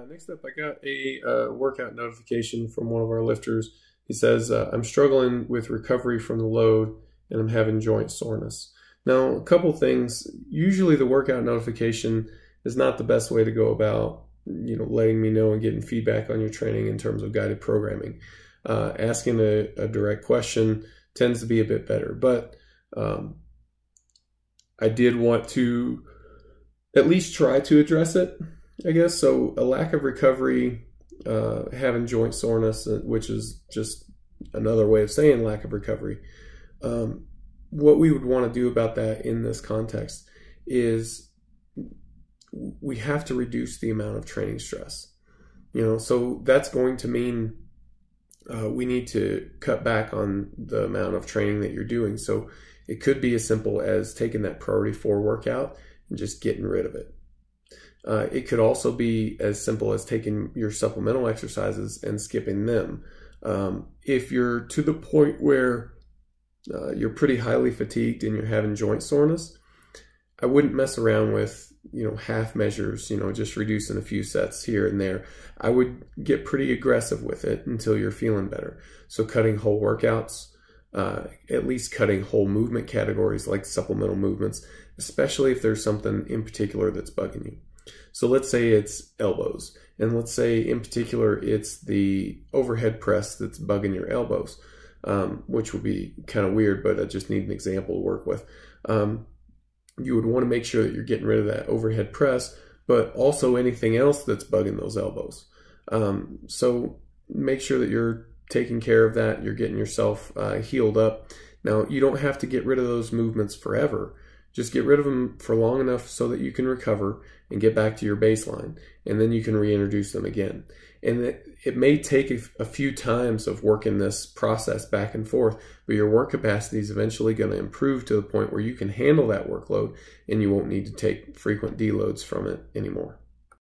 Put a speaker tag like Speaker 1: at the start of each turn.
Speaker 1: Next up, I got a workout notification from one of our lifters. He says, I'm struggling with recovery from the load and I'm having joint soreness. Now, a couple things. Usually the workout notification is not the best way to go about, letting me know and getting feedback on your training in terms of guided programming. Asking a direct question tends to be a bit better, but I did want to at least try to address it, I guess. So a lack of recovery, having joint soreness, which is just another way of saying lack of recovery. What we would want to do about that in this context is we have to reduce the amount of training stress. So that's going to mean we need to cut back on the amount of training that you're doing. So it could be as simple as taking that priority 4 workout and just getting rid of it. It could also be as simple as taking your supplemental exercises and skipping them. If you're to the point where you're pretty highly fatigued and you're having joint soreness, I wouldn't mess around with, half measures, just reducing a few sets here and there. I would get pretty aggressive with it until you're feeling better. So cutting whole workouts, at least cutting whole movement categories like supplemental movements, especially if there's something in particular that's bugging you. So let's say it's elbows, and let's say in particular it's the overhead press that's bugging your elbows, which would be kind of weird, but I just need an example to work with. You would want to make sure that you're getting rid of that overhead press, but also anything else that's bugging those elbows. So make sure that you're taking care of that, you're getting yourself healed up. Now, you don't have to get rid of those movements forever. Just get rid of them for long enough so that you can recover and get back to your baseline, and then you can reintroduce them again. And it may take a few times of working this process back and forth, but your work capacity is eventually going to improve to the point where you can handle that workload and you won't need to take frequent deloads from it anymore.